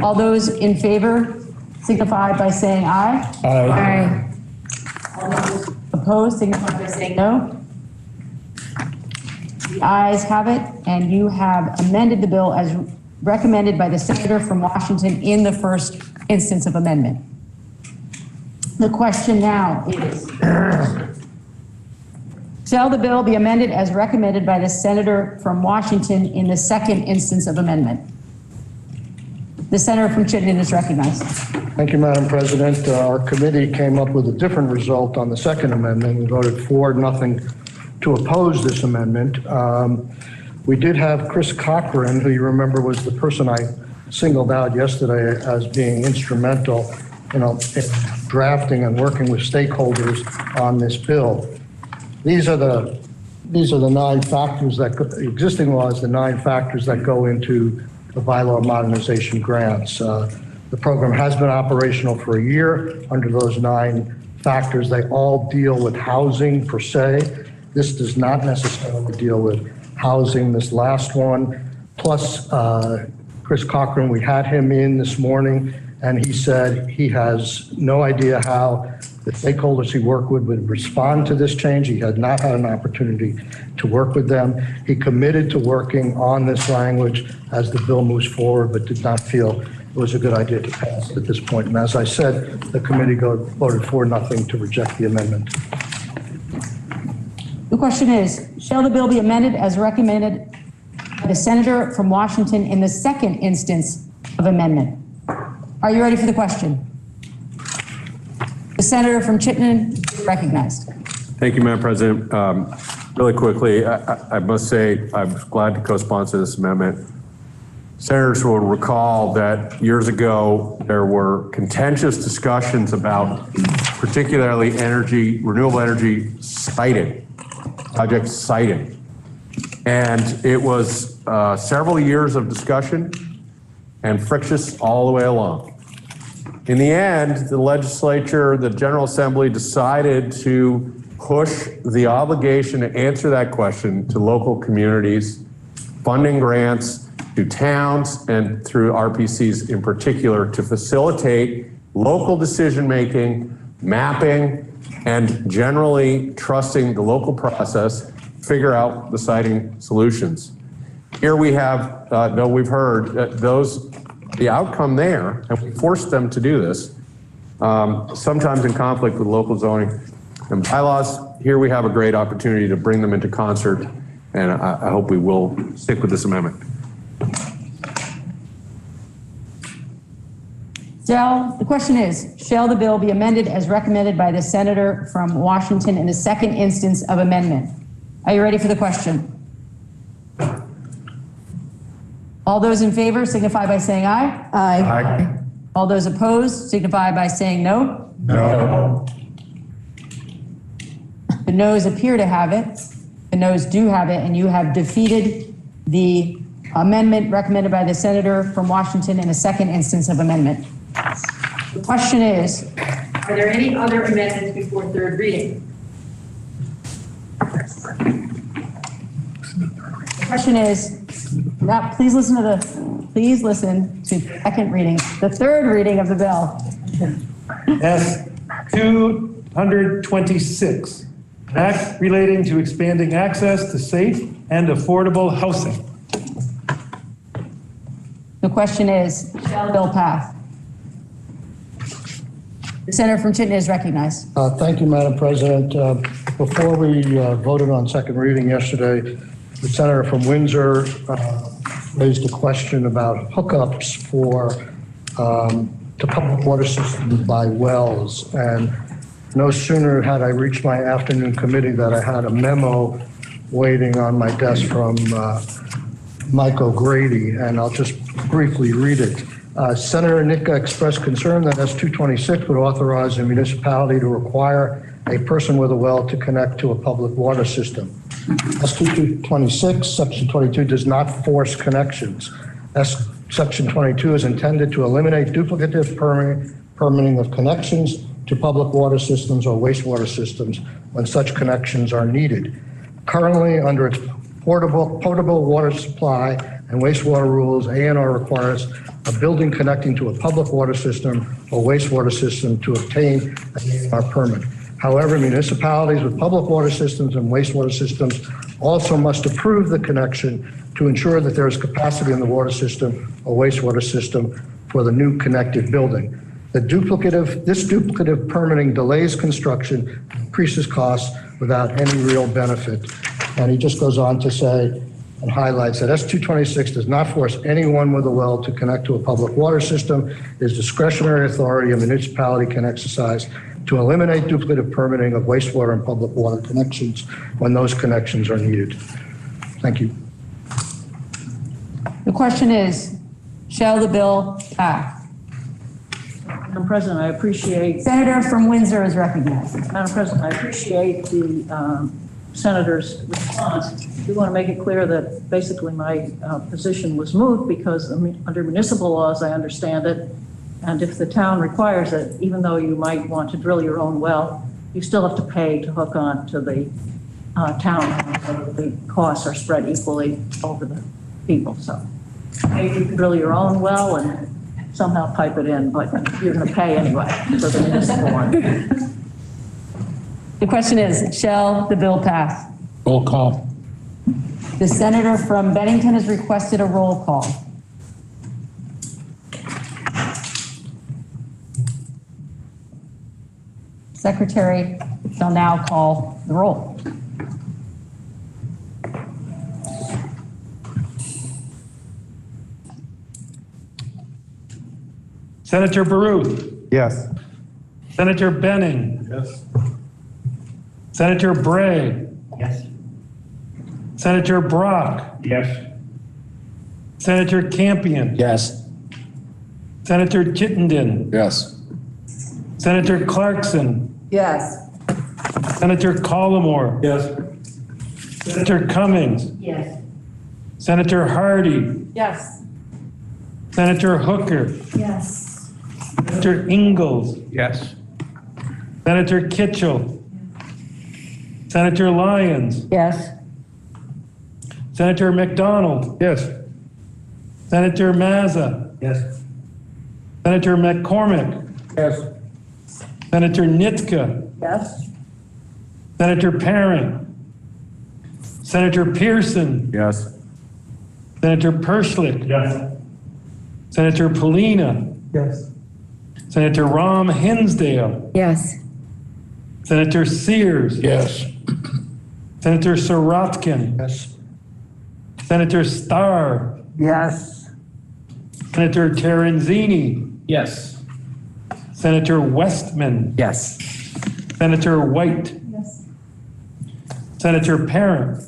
[SPEAKER 1] All those in favor signify by saying aye. Aye. All those opposed signify by saying no. The ayes have it, and you have amended the bill as recommended by the senator from Washington in the first instance of amendment. The question now is, shall the bill be amended as recommended by the senator from Washington in the second instance of amendment? The senator from Chittenden is recognized.
[SPEAKER 8] Thank you, Madam President. Our committee came up with a different result on the Second Amendment. We voted 4-0 to oppose this amendment. We did have Chris Cochran, who you remember was the person I singled out yesterday as being instrumental in drafting and working with stakeholders on this bill. These are the 9 factors that existing laws, the 9 factors that go into the bylaw modernization grants. The program has been operational for a year. Under those 9 factors, they all deal with housing per se. This does not necessarily deal with housing, this last one. Plus, Chris Cochran, we had him in this morning, and he said he has no idea how the stakeholders he worked with would respond to this change. He had not had an opportunity to work with them. He committed to working on this language as the bill moves forward, but did not feel it was a good idea to pass it at this point. And as I said, the committee voted 4-0 to reject the amendment.
[SPEAKER 1] The question is, shall the bill be amended as recommended by the senator from Washington in the second instance of amendment? Are you ready for the question? The senator from Chittenden is recognized.
[SPEAKER 7] Thank you, Madam President. Really quickly, I must say I'm glad to co-sponsor this amendment. Senators will recall that years ago there were contentious discussions about particularly renewable energy siting, project siting. And it was several years of discussion and frictious all the way along. In the end, the legislature, the General Assembly decided to push the obligation to answer that question to local communities, funding grants to towns and through RPCs in particular to facilitate local decision-making, mapping, and generally trusting the local process, figure out the siting solutions. Here we have, though we've heard the outcome there, and we forced them to do this, sometimes in conflict with local zoning and bylaws. Here we have a great opportunity to bring them into concert, and I hope we will stick with this amendment.
[SPEAKER 1] The question is, shall the bill be amended as recommended by the senator from Washington in the second instance of amendment? Are you ready for the question? All those in favor signify by saying aye. Aye.
[SPEAKER 7] Aye.
[SPEAKER 1] All those opposed signify by saying no.
[SPEAKER 7] No.
[SPEAKER 1] The noes appear to have it. The noes do have it, and you have defeated the amendment recommended by the senator from Washington in the second instance of amendment. The question is, are there any other amendments before third reading? The question is, now please listen to the second reading, the third reading of the bill.
[SPEAKER 4] S 226, an act relating to expanding access to safe and affordable housing.
[SPEAKER 1] The question is, shall the bill pass? The senator from Chittenden is recognized.
[SPEAKER 8] Thank you, Madam President. Before we voted on second reading yesterday, the senator from Windsor raised a question about hookups to public water systems by wells. And No sooner had I reached my afternoon committee that I had a memo waiting on my desk from Mike O'Grady, and I'll just briefly read it. Senator Nika expressed concern that S-226 would authorize a municipality to require a person with a well to connect to a public water system. S-226, Section 22, does not force connections. Section 22 is intended to eliminate duplicative permitting of connections to public water systems or wastewater systems when such connections are needed. Currently, under its potable water supply and wastewater rules, A&R requires a building connecting to a public water system or wastewater system to obtain an A&R permit. However, municipalities with public water systems and wastewater systems also must approve the connection to ensure that there is capacity in the water system or wastewater system for the new connected building. This duplicative permitting delays construction, increases costs without any real benefit. And he just goes on to say and highlights that S-226 does not force anyone with a well to connect to a public water system. It is discretionary authority a municipality can exercise to eliminate duplicative permitting of wastewater and public water connections when those connections are needed. Thank you.
[SPEAKER 1] The question is, shall the bill pass?
[SPEAKER 9] Madam President, I appreciate.
[SPEAKER 1] Senator from Windsor is recognized.
[SPEAKER 9] Madam President, I appreciate the senator's response. I do want to make it clear that basically my position was moot because under municipal laws, I understand it. And if the town requires it, even though you might want to drill your own well, you still have to pay to hook on to the town. The costs are spread equally over the people. So maybe you can drill your own well and somehow pipe it in, but you're going to pay anyway for the municipal one.
[SPEAKER 1] The question is, shall the bill pass?
[SPEAKER 3] Roll call.
[SPEAKER 1] The senator from Bennington has requested a roll call. Secretary shall now call the roll.
[SPEAKER 4] Senator Baruth.
[SPEAKER 3] Yes.
[SPEAKER 4] Senator Benning.
[SPEAKER 6] Yes.
[SPEAKER 4] Senator Bray.
[SPEAKER 3] Yes.
[SPEAKER 4] Senator Brock.
[SPEAKER 6] Yes.
[SPEAKER 4] Senator Campion.
[SPEAKER 3] Yes.
[SPEAKER 4] Senator Chittenden.
[SPEAKER 3] Yes.
[SPEAKER 4] Senator Clarkson.
[SPEAKER 1] Yes.
[SPEAKER 4] Senator Collmore.
[SPEAKER 6] Yes.
[SPEAKER 4] Senator Cummings.
[SPEAKER 1] Yes.
[SPEAKER 4] Senator Hardy.
[SPEAKER 1] Yes.
[SPEAKER 4] Senator Hooker.
[SPEAKER 1] Yes.
[SPEAKER 4] Senator Ingalls.
[SPEAKER 3] Yes.
[SPEAKER 4] Senator Kitchell. Senator Lyons.
[SPEAKER 1] Yes.
[SPEAKER 4] Senator McDonald.
[SPEAKER 3] Yes.
[SPEAKER 4] Senator Mazza.
[SPEAKER 3] Yes.
[SPEAKER 4] Senator McCormick.
[SPEAKER 3] Yes.
[SPEAKER 4] Senator Nitka.
[SPEAKER 1] Yes.
[SPEAKER 4] Senator Parent. Senator Pearson.
[SPEAKER 7] Yes.
[SPEAKER 4] Senator Perschlick.
[SPEAKER 6] Yes.
[SPEAKER 4] Senator Polina.
[SPEAKER 3] Yes.
[SPEAKER 4] Senator Rom Hinsdale.
[SPEAKER 1] Yes.
[SPEAKER 4] Senator Sears.
[SPEAKER 3] Yes.
[SPEAKER 4] Senator Sorotkin.
[SPEAKER 8] Yes.
[SPEAKER 4] Senator Starr.
[SPEAKER 1] Yes.
[SPEAKER 4] Senator Terenzini.
[SPEAKER 3] Yes.
[SPEAKER 4] Senator Westman.
[SPEAKER 3] Yes.
[SPEAKER 4] Senator White.
[SPEAKER 1] Yes.
[SPEAKER 4] Senator Parent.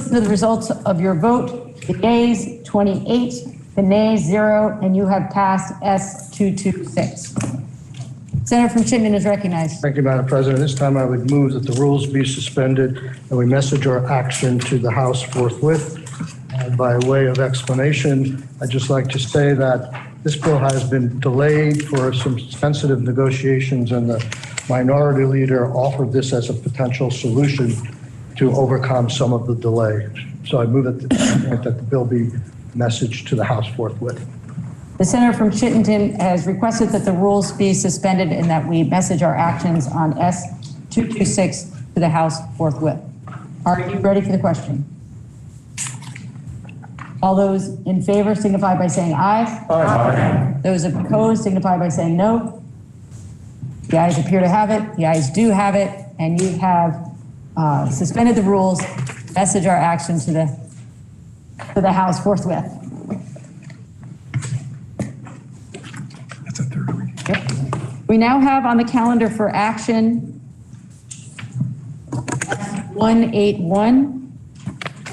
[SPEAKER 1] The results of your vote, the yeas 28, the nays 0, and you have passed S-226. Senator from Chittenden is recognized.
[SPEAKER 8] Thank you, Madam President. This time I would move that the rules be suspended and we message our action to the House forthwith. And by way of explanation, I'd just like to say that this bill has been delayed for some sensitive negotiations, and the minority leader offered this as a potential solution to overcome some of the delay. So I move that the bill be messaged to the House forthwith.
[SPEAKER 1] The senator from Chittenden has requested that the rules be suspended and that we message our actions on S-226 to the House forthwith. Are you ready for the question? All those in favor signify by saying aye. Aye. Those opposed signify by saying no. The ayes appear to have it. The ayes do have it. And you have suspended the rules, message our action to the to the House forthwith.
[SPEAKER 3] That's a third reading.
[SPEAKER 1] We now have on the calendar for action 181,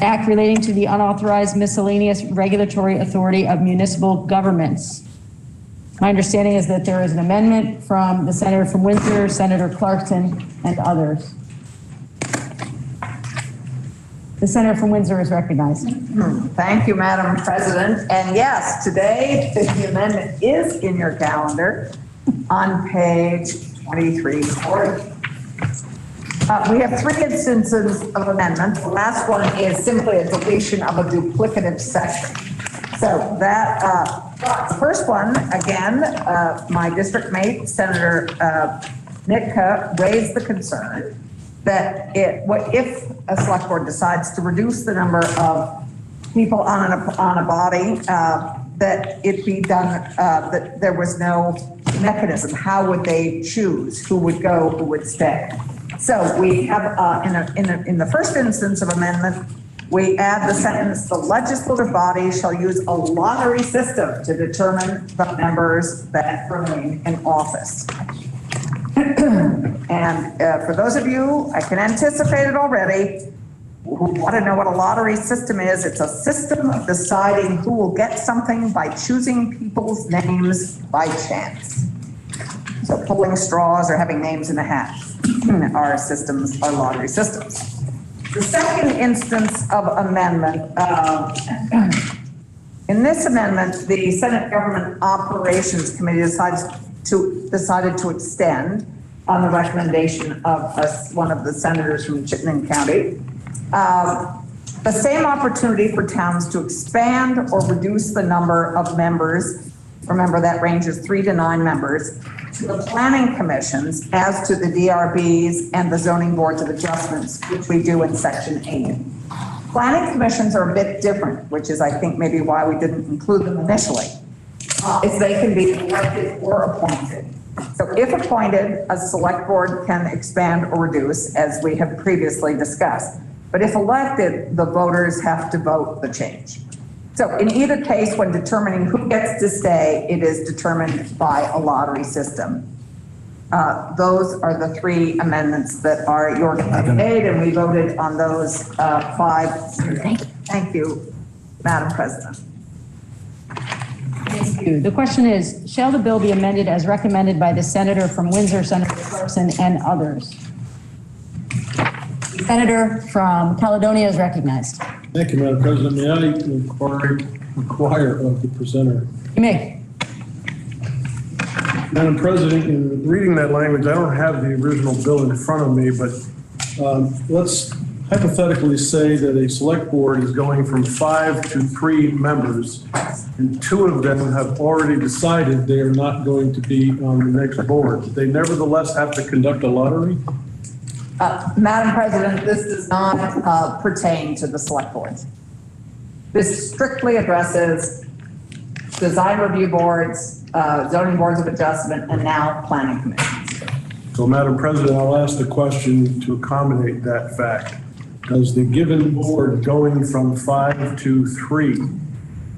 [SPEAKER 1] act relating to the unauthorized miscellaneous regulatory authority of municipal governments. My understanding is that there is an amendment from the Senator from Windsor, Senator Clarkson, and others. The Senator from Windsor is recognized.
[SPEAKER 10] Thank you, Madam President. And yes, today the amendment is in your calendar on page 2340. We have three instances of amendment. The last one is simply a deletion of a duplicative section. So that, the first one, again, my district mate, Senator Nitka, raised the concern that if a select board decides to reduce the number of people on a body, that it be done, that there was no mechanism. How would they choose who would go, who would stay? So we have, in the first instance of amendment, we add the sentence, the legislative body shall use a lottery system to determine the members that remain in office. And for those of you, I can anticipate it already, who want to know what a lottery system is, it's a system of deciding who will get something by choosing people's names by chance. So pulling straws or having names in a hat are systems, are lottery systems. The second instance of amendment, in this amendment, the Senate Government Operations Committee decided to extend, on the recommendation of one of the senators from Chittenden County, the same opportunity for towns to expand or reduce the number of members, remember that ranges 3 to 9 members, to the planning commissions as to the DRBs and the zoning boards of adjustments, which we do in section 8. Planning commissions are a bit different, which is I think maybe why we didn't include them initially, is they can be elected or appointed. So if appointed, a select board can expand or reduce, as we have previously discussed. But if elected, the voters have to vote the change. So in either case, when determining who gets to stay, it is determined by a lottery system. Those are the three amendments that are your made, and we voted on those 5. Thank you, Madam President.
[SPEAKER 1] Thank you. The question is, shall the bill be amended as recommended by the Senator from Windsor, Senator Clarkson, and others? The Senator from Caledonia is recognized.
[SPEAKER 11] Thank you, Madam President. May I inquire of the presenter?
[SPEAKER 1] You may.
[SPEAKER 11] Madam President, in reading that language, I don't have the original bill in front of me, but let's hypothetically say that a select board is going from 5 to 3 members, and 2 of them have already decided they are not going to be on the next board. They nevertheless have to conduct a lottery?
[SPEAKER 10] Madam President, this does not pertain to the select boards. This strictly addresses design review boards, zoning boards of adjustment, and now planning commissions.
[SPEAKER 11] So, Madam President, I'll ask the question to accommodate that fact. Does the given board going from 5 to 3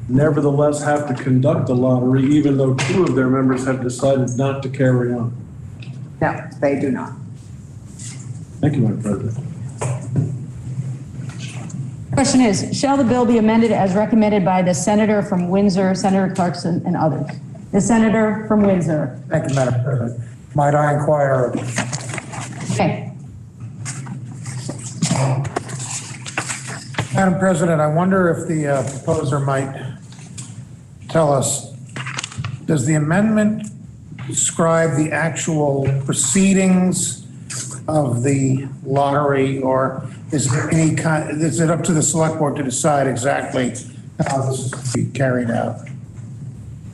[SPEAKER 11] nevertheless have to conduct a lottery, even though 2 of their members have decided not to carry on?
[SPEAKER 10] No, they do not.
[SPEAKER 11] Thank you, Madam President.
[SPEAKER 1] Question is, shall the bill be amended as recommended by the Senator from Windsor, Senator Clarkson, and others? The Senator from Windsor.
[SPEAKER 12] Thank you, Madam President. Might I inquire?
[SPEAKER 1] Okay.
[SPEAKER 12] Madam President, I wonder if the proposer might tell us, does the amendment describe the actual proceedings of the lottery, or is there any kind, is it up to the select board to decide exactly how this is to be carried out?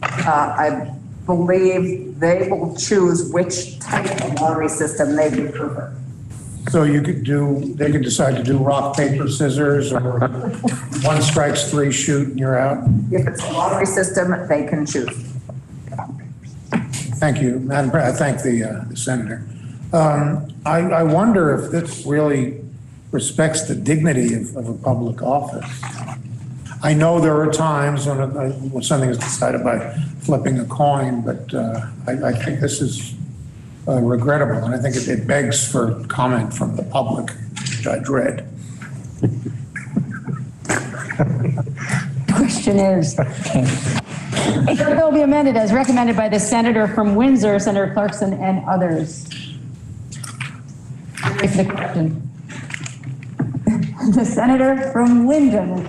[SPEAKER 10] I believe they will choose which type of lottery system they would prefer.
[SPEAKER 12] So you could do, they could decide to do rock, paper, scissors, or 1 strikes, 3 shoot, and you're out?
[SPEAKER 10] If it's a lottery system, they can choose.
[SPEAKER 12] Thank you, Madam President. I thank the Senator. I wonder if this really respects the dignity of a public office. I know there are times when something is decided by flipping a coin, but I think this is regrettable, and I think it begs for comment from the public, which I dread.
[SPEAKER 1] Question is, the bill be amended as recommended by the senator from Windsor, Senator Clarkson, and others. Ready for the question? The senator from Wyndham.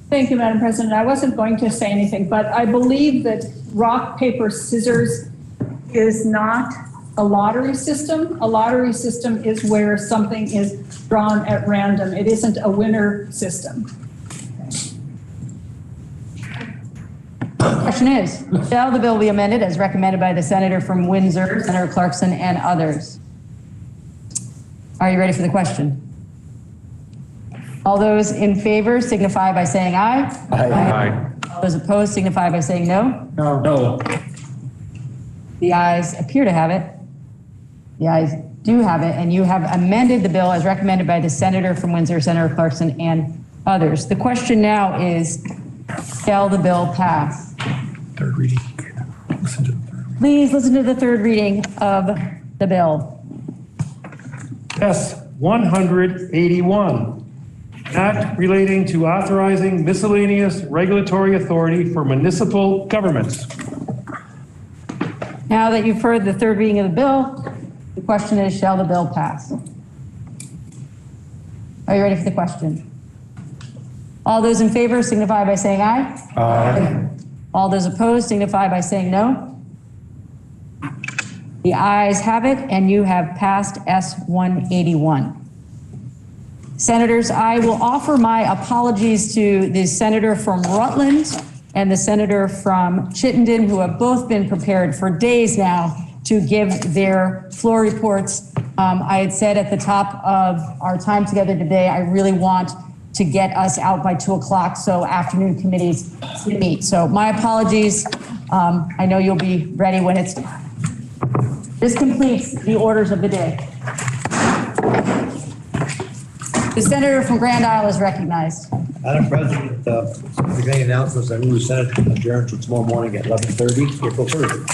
[SPEAKER 5] Thank you, Madam President. I wasn't going to say anything, but I believe that rock, paper, scissors is not a lottery system. A lottery system is where something is drawn at random. It isn't a winner system.
[SPEAKER 1] Question is, shall the bill be amended as recommended by the senator from Windsor, Senator Clarkson, and others? Are you ready for the question? All those in favor signify by saying aye.
[SPEAKER 7] Aye.
[SPEAKER 1] All those opposed signify by saying no.
[SPEAKER 11] No.
[SPEAKER 1] The ayes appear to have it. The ayes do have it, and you have amended the bill as recommended by the senator from Windsor, Senator Clarkson, and others. The question now is, shall the bill pass?
[SPEAKER 3] Third reading. Listen to the third reading.
[SPEAKER 1] Please listen to the third reading of the bill.
[SPEAKER 4] S 181. Act relating to authorizing miscellaneous regulatory authority for municipal governments.
[SPEAKER 1] Now that you've heard the third reading of the bill, the question is, shall the bill pass? Are you ready for the question? All those in favor signify by saying aye.
[SPEAKER 7] Aye.
[SPEAKER 1] All those opposed signify by saying no. The ayes have it, and you have passed S 181. Senators, I will offer my apologies to the senator from Rutland and the senator from Chittenden, who have both been prepared for days now to give their floor reports. I had said at the top of our time together today, I really want to get us out by 2 o'clock so afternoon committees can meet. So my apologies. I know you'll be ready when it's time. This completes the orders of the day. The senator from Grand Isle is recognized.
[SPEAKER 13] Madam President, if any announcements, I move the Senate adjourn till tomorrow morning at 11:30, April 3rd.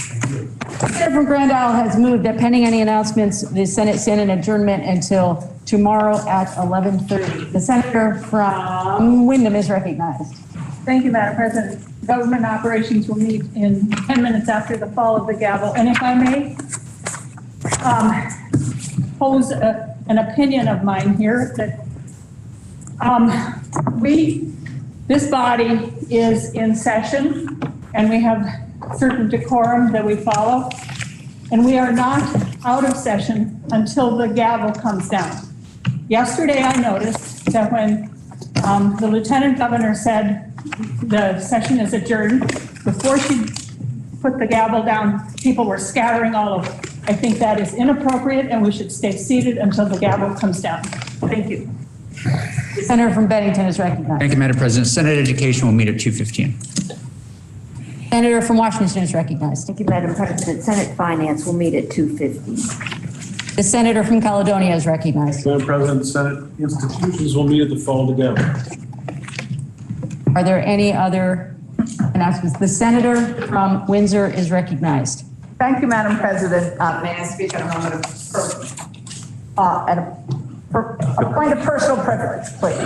[SPEAKER 1] The senator from Grand Isle has moved that pending any announcements, the Senate stand in adjournment until tomorrow at 11:30. The senator from Wyndham is recognized.
[SPEAKER 5] Thank you, Madam President. Government operations will meet in 10 minutes after the fall of the gavel. And if I may pose an opinion of mine here that this body is in session and we have certain decorum that we follow, and we are not out of session until the gavel comes down. Yesterday I noticed that when the Lieutenant Governor said the session is adjourned, before she put the gavel down, people were scattering all over. I think that is inappropriate and we should stay seated until the gavel comes down. Thank you.
[SPEAKER 1] The senator from Bennington is recognized.
[SPEAKER 14] Thank you, Madam President. Senate Education will meet at 2:15.
[SPEAKER 1] Senator from Washington is recognized.
[SPEAKER 15] Thank you, Madam President. Senate Finance will meet at 2:50.
[SPEAKER 1] The senator from Caledonia is recognized.
[SPEAKER 11] Madam President, Senate institutions will meet at the fall together.
[SPEAKER 1] Are there any other announcements? The senator from Windsor is recognized.
[SPEAKER 10] Thank you, Madam President. May I speak at a moment of a point of personal privilege, please?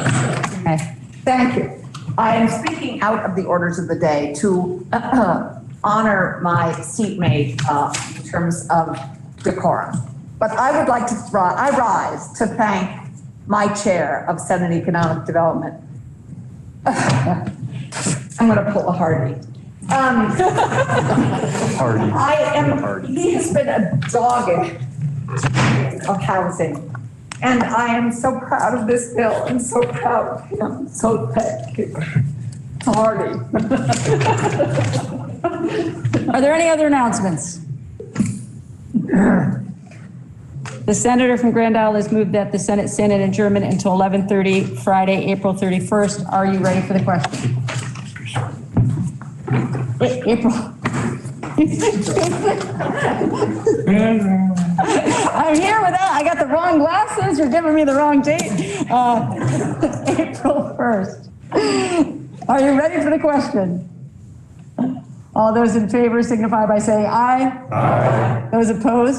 [SPEAKER 1] Okay.
[SPEAKER 10] Thank you. I am speaking out of the orders of the day to honor my seatmate in terms of decorum. But I would like to rise to thank my chair of Senate Economic Development. I'm going to pull a Hardy. He has been a dogged of housing. And I am so proud of this bill and so proud of him. So thank you. Hardy.
[SPEAKER 1] Are there any other announcements? The senator from Grand Isle has moved that the Senate stand in adjournment until 11:30 Friday, April 31st. Are you ready for the question? April. I'm here without, I got the wrong glasses. You're giving me the wrong date. April 1st. Are you ready for the question? All those in favor signify by saying aye. Aye. Those opposed?